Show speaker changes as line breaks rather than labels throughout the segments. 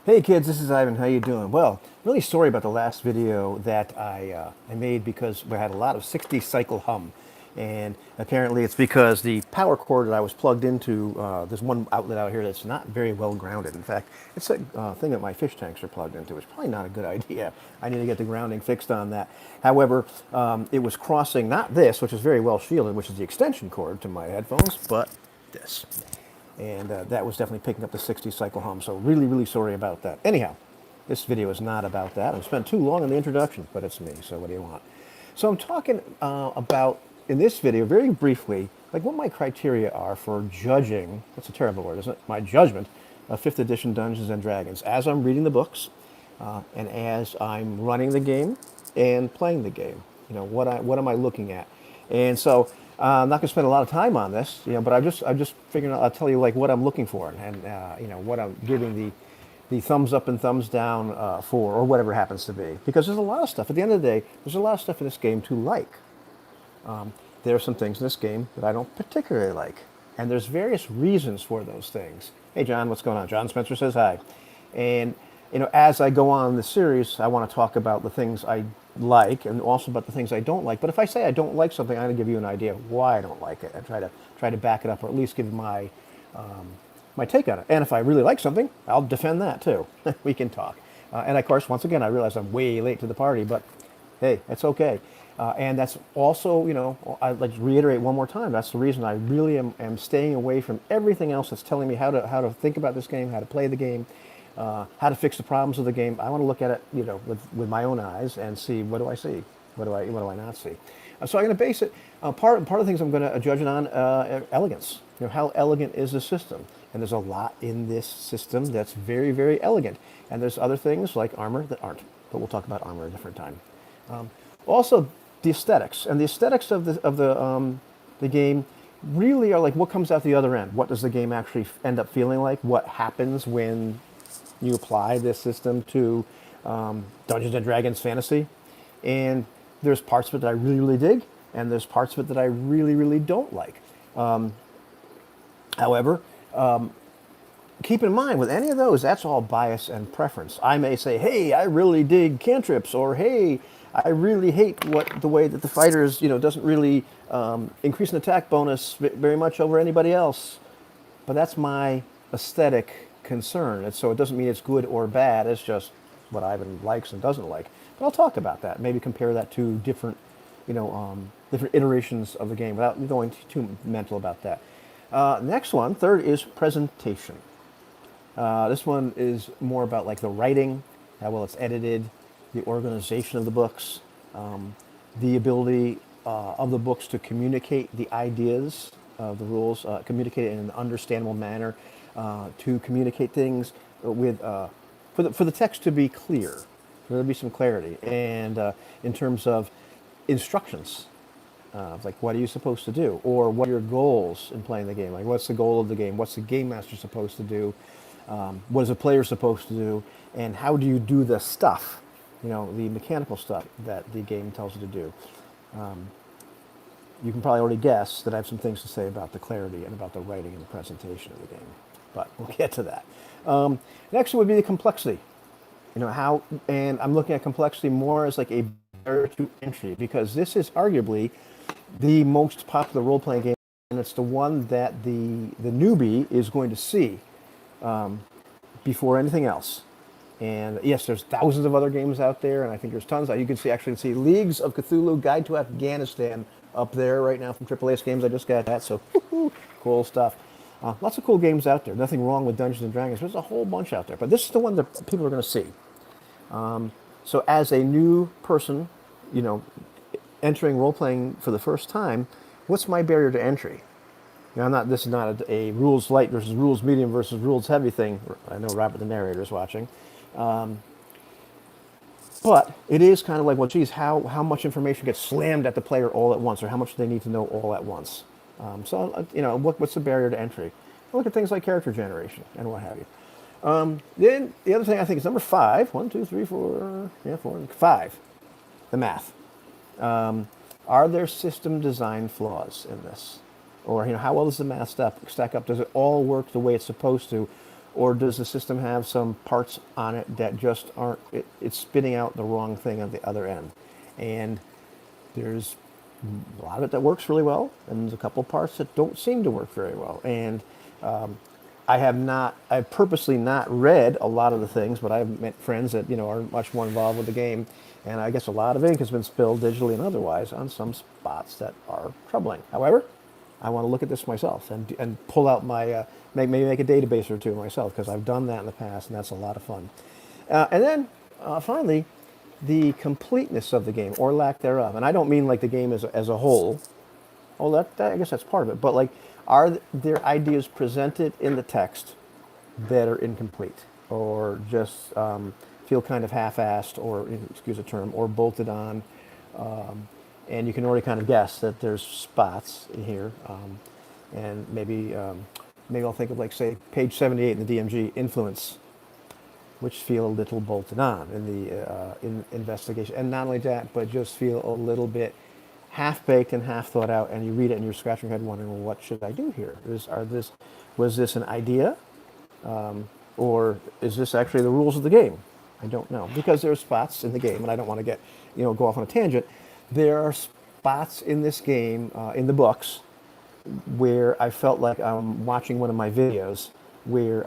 Hey kids, this is Ivan. How you doing? Well, really sorry about the last video that I made because we had a lot of 60 cycle hum, and apparently it's because the power cord that I was plugged into, there's one outlet out here that's not very well grounded. In fact, it's a thing that my fish tanks are plugged into. It's probably not a good idea. I need to get the grounding fixed on that. However, it was crossing not this, which is very well shielded, which is the extension cord to my headphones, but this. And that was definitely picking up the 60 cycle hum. So really, really sorry about that. Anyhow, this video is not about that. I've spent too long in the introduction, but it's me, so what do you want? So I'm talking about, in this video, very briefly, like what my criteria are for judging, that's a terrible word, isn't it? My judgment of 5th edition Dungeons and Dragons as I'm reading the books and as I'm running the game and playing the game. You know, what am I looking at? And so I'm not going to spend a lot of time on this, you know, but I'm just figuring out, I'll tell you like what I'm looking for and you know, what I'm giving the thumbs up and thumbs down for, or whatever it happens to be. Because there's a lot of stuff. At the end of the day, there's a lot of stuff in this game to like. There are some things in this game that I don't particularly like. And there's various reasons for those things. Hey, John, what's going on? John Spencer says hi. And, you know, as I go on in the series, I want to talk about the things I like and also about the things I don't like. But if I say I don't like something, I'm going to give you an idea of why I don't like it and try to back it up or at least give my take on it. And if I really like something, I'll defend that too. We can talk. And of course, once again, I realize I'm way late to the party, but hey, it's okay. And that's also, you know, I'd like to reiterate one more time, that's the reason I really am staying away from everything else that's telling me how to think about this game, how to play the game, how to fix the problems of the game. I want to look at it, you know, with my own eyes and see what do I see, what do I not see. So I'm going to base it. Part of the things I'm going to judge it on elegance. You know, how elegant is the system? And there's a lot in this system that's very, very elegant. And there's other things like armor that aren't. But we'll talk about armor a different time. Also, the aesthetics and the aesthetics of the game really are like what comes out the other end. What does the game actually end up feeling like? What happens when you apply this system to Dungeons and Dragons fantasy? And there's parts of it that I really, really dig, and there's parts of it that I really, really don't like. However, keep in mind, with any of those, that's all bias and preference. I may say, hey, I really dig cantrips, or hey, I really hate the way that the fighters, you know, doesn't really increase an attack bonus very much over anybody else. But that's my aesthetic concern. And so it doesn't mean it's good or bad. It's just what Ivan likes and doesn't like. But I'll talk about that. Maybe compare that to different, you know, different iterations of the game without going too mental about that. Next one, third, is presentation. This one is more about like the writing, how well it's edited, the organization of the books, the ability of the books to communicate the ideas of the rules, communicate it in an understandable manner, to communicate things with for the text to be clear, for there to be some clarity, and in terms of instructions. Like, what are you supposed to do? Or what are your goals in playing the game? Like, what's the goal of the game? What's the game master supposed to do? What is a player supposed to do? And how do you do the stuff, you know, the mechanical stuff that the game tells you to do? You can probably already guess that I have some things to say about the clarity and about the writing and the presentation of the game. But we'll get to that. Next would be the complexity. You know, how, and I'm looking at complexity more as like a barrier to entry, because this is arguably the most popular role-playing game, and it's the one that the newbie is going to see before anything else. And yes, there's thousands of other games out there, and I think there's tons. You can actually see Leagues of Cthulhu Guide to Afghanistan up there right now from AAA Games. I just got that, so cool stuff. Lots of cool games out there. Nothing wrong with Dungeons and Dragons. There's a whole bunch out there, but this is the one that people are going to see. So as a new person, you know, entering role-playing for the first time, what's my barrier to entry? You know, this is not a rules light versus rules medium versus rules heavy thing. I know Robert the narrator is watching. But it is kind of like, well, geez, how much information gets slammed at the player all at once, or how much do they need to know all at once? You know, what's the barrier to entry? I look at things like character generation and what have you. Then the other thing I think is number 5. 1, 2, 3, 4, yeah, 4, 5. The math. Are there system design flaws in this? Or, you know, how well does the math stack up? Does it all work the way it's supposed to? or does the system have some parts on it that just aren't, it's spitting out the wrong thing on the other end? And there's a lot of it that works really well, and there's a couple parts that don't seem to work very well. And I've purposely not read a lot of the things, but I've met friends that, are much more involved with the game. And I guess a lot of ink has been spilled digitally and otherwise on some spots that are troubling. However, I want to look at this myself and pull out my, maybe make a database or two myself, because I've done that in the past, and that's a lot of fun. And then finally, the completeness of the game, or lack thereof. And I don't mean like the game as a whole. Oh, I guess that's part of it. But like, are there ideas presented in the text that are incomplete, or just feel kind of half-assed, or, excuse the term, or bolted on? And you can already kind of guess that there's spots in here. And maybe I'll think of, like, say, page 78 in the DMG, influence, which feel a little bolted on in the investigation. And not only that, but just feel a little bit half-baked and half thought out, and you read it and you're scratching your head wondering, well, what should I do here? Was this an idea? Or is this actually the rules of the game? I don't know. Because there are spots in the game, and I don't want to go off on a tangent. There are spots in this game, in the books, where I felt like I'm watching one of my videos, where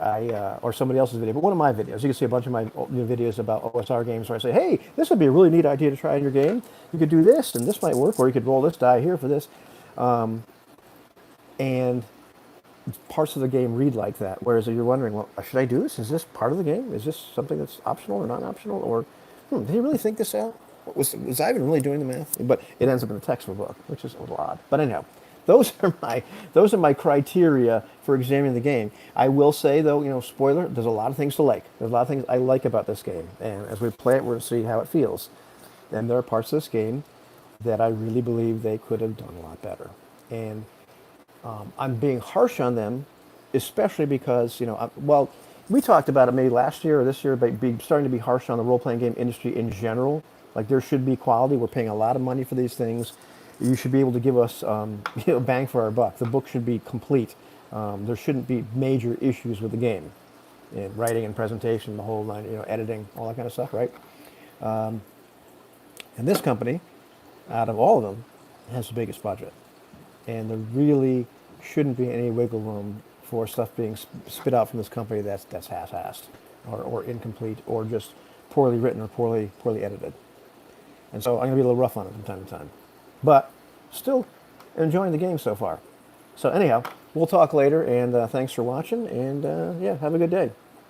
or somebody else's video, but one of my videos. You can see a bunch of my videos about OSR games where I say, hey, this would be a really neat idea to try in your game. You could do this, and this might work, or you could roll this die here for this. And parts of the game read like that, whereas you're wondering, well, should I do this? Is this part of the game? Is this something that's optional or not optional? Or, did he really think this out? Was I even really doing the math? But it ends up in the text of a book, which is a little odd. But anyhow, those are my criteria for examining the game. I will say, though, spoiler, there's a lot of things to like. There's a lot of things I like about this game. And as we play it, we're going to see how it feels. And there are parts of this game that I really believe they could have done a lot better. And I'm being harsh on them, especially because, we talked about it maybe last year or this year, but starting to be harsh on the role-playing game industry in general. Like, there should be quality. We're paying a lot of money for these things. You should be able to give us, bang for our buck. The book should be complete. There shouldn't be major issues with the game, in writing and presentation, the whole line, editing, all that kind of stuff, right? And this company, out of all of them, has the biggest budget, and there really shouldn't be any wiggle room for stuff being spit out from this company that's half-assed, or incomplete, or just poorly written or poorly edited. And so I'm going to be a little rough on it from time to time. But still enjoying the game so far. So anyhow, we'll talk later, and thanks for watching, and yeah, have a good day.